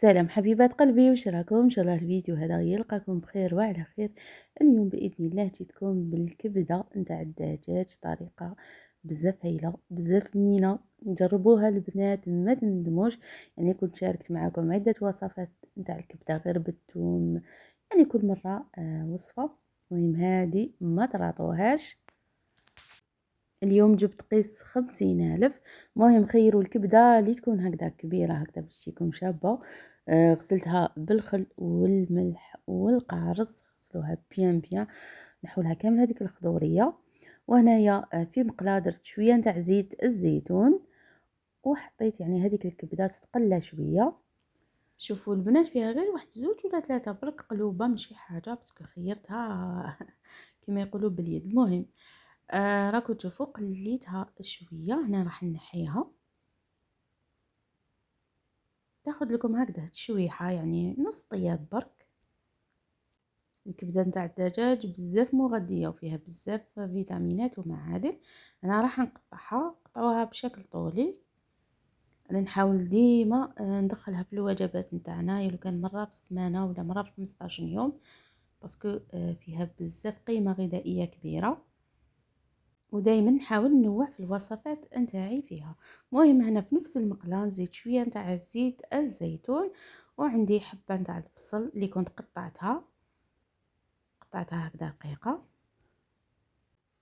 سلام حبيبات قلبي، وش راكم؟ ان شاء الله الفيديو هذا يلقاكم بخير وعلى خير. اليوم باذن الله جيتكم بالكبده نتاع الدجاج، طريقه بزاف هايله بزاف بنينه. جربوها البنات ما تندموش. يعني كنت شاركت معكم عده وصفات نتاع الكبده غير بالثوم، يعني كل مره وصفه. المهم هذه ما تراطوهاش. اليوم جبت قيس 50,000. مهم خيروا الكبدة اللي تكون هكذا كبيرة هكذا باش تكون شابة. غسلتها بالخل والملح والقارص، غسلوها بيان بيان، نحولها كامل هذيك الخضورية. وهنايا في مقلاة درت شوية نتاع زيت الزيتون، وحطيت يعني هذيك الكبدة تتقلى شوية. شوفوا البنات فيها غير واحد زوج ولا ثلاثة برك قلوبة، ماشي حاجة باسكو خيرتها كما يقولوا باليد. المهم راكو تشوفوا قليتها شويه. هنا راح نحيها، تاخذ لكم هكذا تشويحه يعني نص طياب برك. الكبده نتاع الدجاج بزاف مغذيه وفيها بزاف فيتامينات ومعادن. انا راح نقطعها، قطعوها بشكل طولي. انا نحاول ديما ندخلها في الوجبات نتاعنا، لو كان مره في السمانه ولا مره في 15 يوم، باسكو فيها بزاف قيمه غذائيه كبيره. ودايما نحاول ننوع في الوصفات نتاعي فيها. مهم هنا في نفس المقلاة نزيد شويه نتاع زيت الزيتون، وعندي حبه نتاع البصل اللي كنت قطعتها هكذا رقيقه.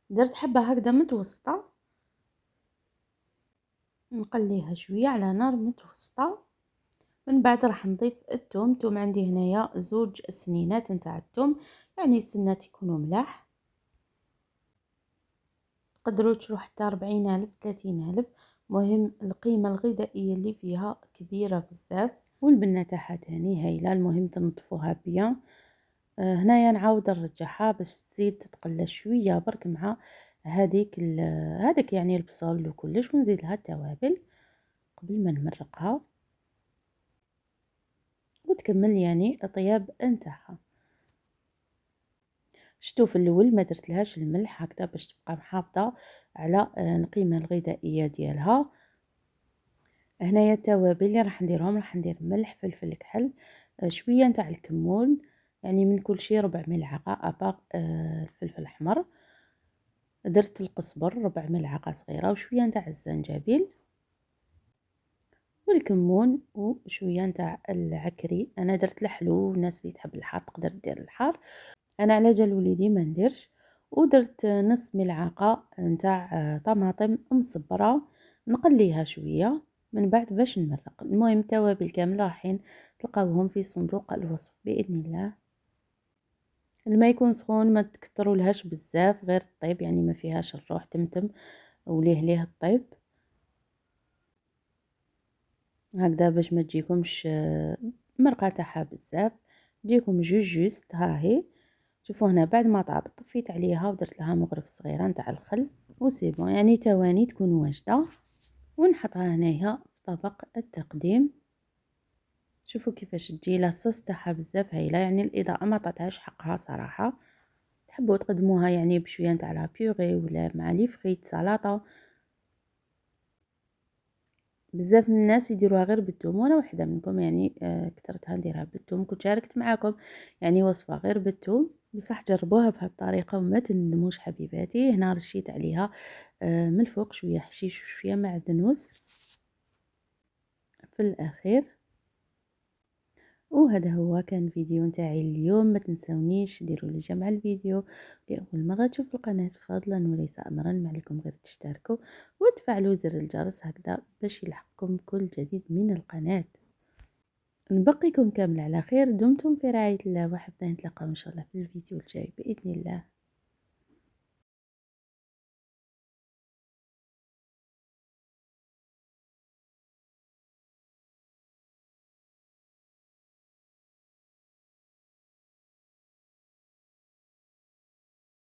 درت حبه هكذا متوسطه، نقليها شويه على نار متوسطه. من بعد راح نضيف الثوم عندي هنايا زوج سنينات نتاع الثوم، يعني السنات يكونوا ملاح. تقدروا تشروا حتى 40,000 30,000. مهم القيمة الغذائية اللي فيها كبيرة بزاف، والبنة تاعها تاني هايلة. المهم تنظفوها بيان. هنايا نعاود نرجعها باش تزيد تتقلى شوية برك مع هذيك يعني البصل وكلش، ونزيد لها التوابل قبل ما نمرقها وتكمل يعني الطياب نتاعها. شتو في الاول ما درت لهاش الملح هكذا باش تبقى محافظه على القيمه الغذائيه ديالها. هنايا التوابل اللي راح نديرهم، راح ندير ملح، فلفل كحل، شويه نتاع الكمون، يعني من كل شيء ربع ملعقه اباغ الفلفل الاحمر. درت القزبر ربع ملعقه صغيره، وشويه نتاع الزنجبيل والكمون، وشويه نتاع العكري. انا درت الحلو، والناس اللي تحب الحار تقدر دير الحار، انا على جال وليدي ما نديرش. ودرت نص ملعقه نتاع طماطم مصبره، نقليها شويه من بعد باش نمرق. المهم التوابل كامله راحين تلقاوهم في صندوق الوصف باذن الله. الماء يكون سخون، ما تكتروا لهاش بزاف، غير الطيب يعني ما فيهاش الروح تمتم وليه الطيب هكذا باش ما تجيكمش مرقه تاعها بزاف، تجيكم جوست. ها هي شوفوا هنا بعد ما طابت طفيت عليها ودرت لها مغرف صغيره نتاع الخل وسيبون، يعني تواني تكون واجده. ونحطها هنايا في طبق التقديم. شوفوا كيفاش تجي لاصوص تاعها بزاف هايله، يعني الاضاءه ما عطاتهاش حقها صراحه. تحبوا تقدموها يعني بشويه نتاع لا بيوري ولا مع لي فريت سلطه. بزاف من الناس يديروها غير بالثوم، وانا وحده منكم يعني كثرتها نديرها بالثوم. كنت شاركت معكم يعني وصفه غير بالثوم، بصح جربوها بهذه الطريقه وما تندموش حبيباتي. هنا رشيت عليها من الفوق شويه حشيش وشويه معدنوس في الاخير. وهذا هو كان فيديو نتاعي اليوم. ما تنسونيش ديروا لي جمع الفيديو لأول مرة تشوفوا القناة، فضلا وليس أمرا، ما عليكم غير تشتركوا وتفعلوا زر الجرس هكذا باش يلحقكم كل جديد من القناة. نبقيكم كامل على خير، دمتم في رعاية الله وحفظه. نتلاقاو إن شاء الله في الفيديو الجاي بإذن الله.